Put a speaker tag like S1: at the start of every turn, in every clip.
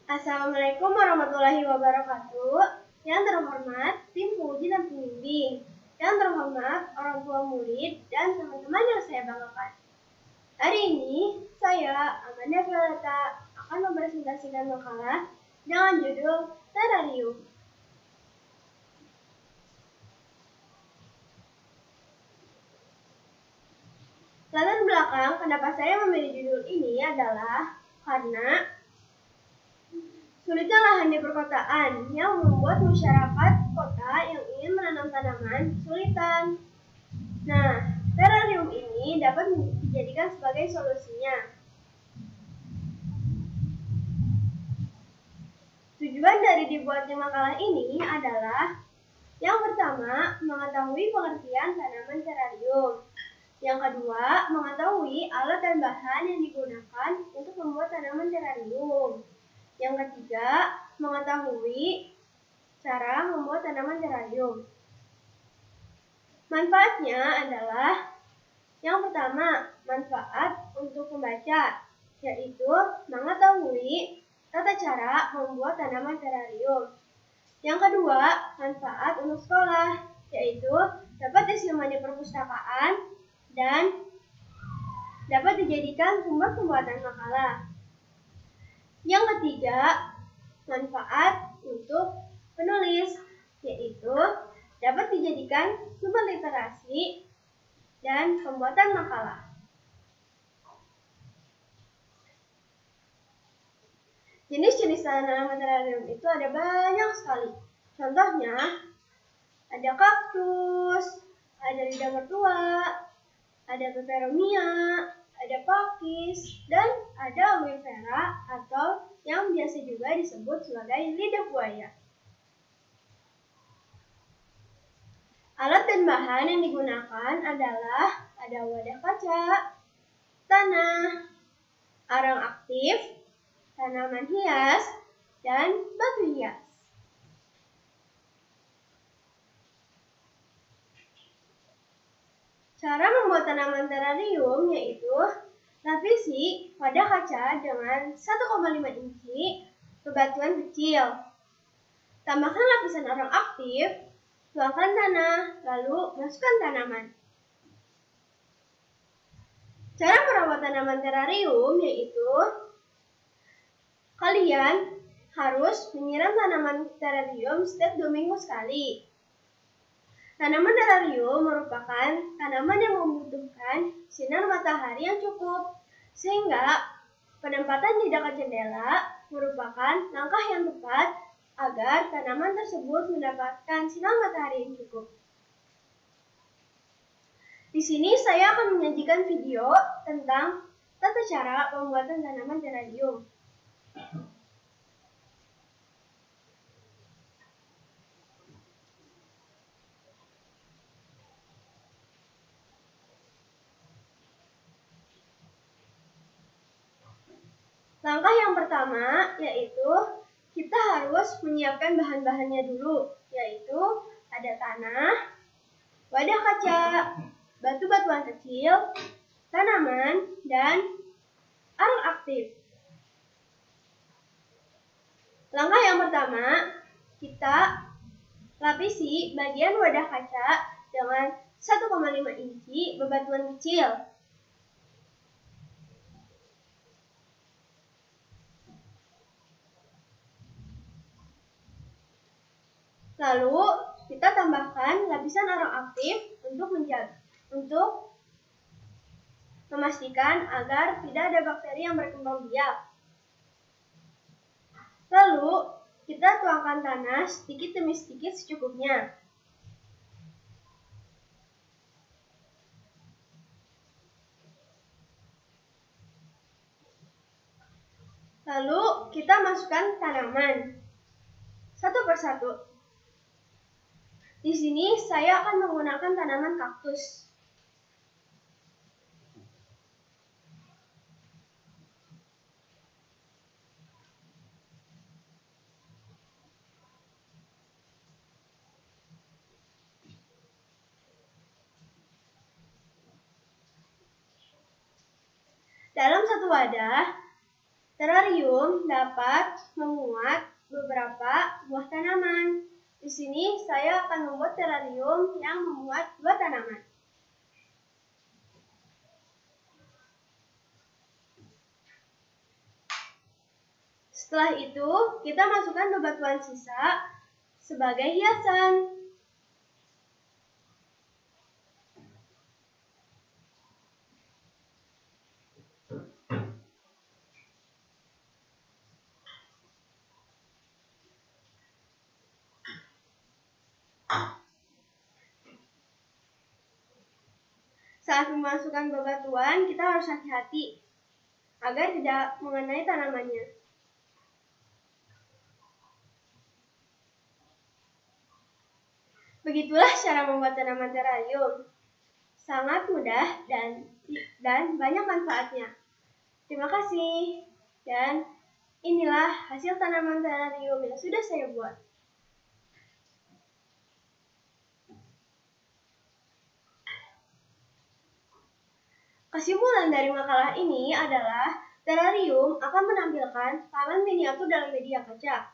S1: Assalamualaikum warahmatullahi wabarakatuh. Yang terhormat tim penguji dan pembimbing, yang terhormat orang tua murid dan teman-teman yang saya banggakan. Hari ini saya Amanda Violeta akan mempresentasikan makalah dengan judul Terrarium. Latar belakang kenapa saya memilih judul ini adalah karena sulitnya lahan di perkotaan yang membuat masyarakat kota yang ingin menanam tanaman kesulitan. Nah, terrarium ini dapat dijadikan sebagai solusinya. Tujuan dari dibuatnya makalah ini adalah yang pertama, mengetahui pengertian tanaman terrarium. Yang kedua, mengetahui alat dan bahan yang digunakan untuk membuat tanaman terrarium. Yang ketiga, mengetahui cara membuat tanaman terrarium. Manfaatnya adalah yang pertama, manfaat untuk pembaca, yaitu mengetahui tata cara membuat tanaman terrarium. Yang kedua, manfaat untuk sekolah, yaitu dapat disimpan di perpustakaan dan dapat dijadikan sumber pembuatan makalah. Yang ketiga, manfaat untuk penulis, yaitu dapat dijadikan sumber literasi dan pembuatan makalah. Jenis-jenis tanaman terrarium itu ada banyak sekali. Contohnya, ada kaktus, ada lidah mertua, ada peperomia, ada pakis, dan ada aloe vera atau yang biasa juga disebut sebagai lidah buaya. Alat dan bahan yang digunakan adalah ada wadah kaca, tanah, arang aktif, tanaman hias, dan batu hias. Cara membuat tanaman terrarium yaitu lapisi wadah kaca dengan 1,5 inci bebatuan kecil. Tambahkan lapisan arang aktif, tuangkan tanah, lalu masukkan tanaman. Cara merawat tanaman terrarium yaitu kalian harus menyiram tanaman terrarium setiap 2 minggu sekali. Tanaman terrarium merupakan tanaman yang membutuhkan sinar matahari yang cukup, sehingga penempatan di dekat jendela merupakan langkah yang tepat agar tanaman tersebut mendapatkan sinar matahari yang cukup. Di sini saya akan menyajikan video tentang tata cara pembuatan tanaman terrarium. Langkah yang pertama yaitu kita harus menyiapkan bahan-bahannya dulu, yaitu ada tanah, wadah kaca, batu-batuan kecil, tanaman, dan arang aktif. Langkah yang pertama, kita lapisi bagian wadah kaca dengan 1,5 inci bebatuan kecil. Lalu kita tambahkan lapisan arang aktif untuk memastikan agar tidak ada bakteri yang berkembang biak. Lalu kita tuangkan tanah sedikit demi sedikit secukupnya. Lalu kita masukkan tanaman satu persatu. Di sini saya akan menggunakan tanaman kaktus. Dalam satu wadah, Terarium dapat memuat beberapa buah tanaman. Di sini saya akan membuat terarium yang memuat 2 tanaman. Setelah itu, kita masukkan bebatuan sisa sebagai hiasan. Saat memasukkan bebatuan, kita harus hati-hati agar tidak mengenai tanamannya. Begitulah cara membuat tanaman terarium. Sangat mudah dan banyak manfaatnya. Terima kasih. Dan inilah hasil tanaman terarium yang sudah saya buat. Kesimpulan dari makalah ini adalah terarium akan menampilkan taman miniatur dalam media kaca.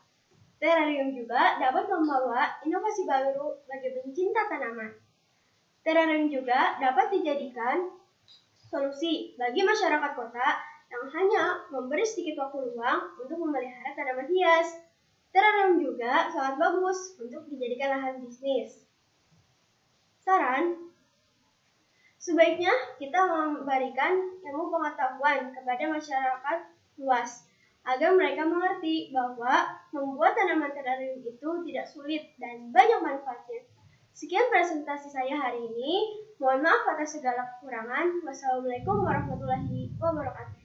S1: Terarium juga dapat membawa inovasi baru bagi pencinta tanaman. Terarium juga dapat dijadikan solusi bagi masyarakat kota yang hanya memberi sedikit waktu luang untuk memelihara tanaman hias. Terarium juga sangat bagus untuk dijadikan lahan bisnis. Saran, sebaiknya kita memberikan ilmu pengetahuan kepada masyarakat luas agar mereka mengerti bahwa membuat tanaman terarium itu tidak sulit dan banyak manfaatnya. Sekian presentasi saya hari ini. Mohon maaf atas segala kekurangan. Wassalamualaikum warahmatullahi wabarakatuh.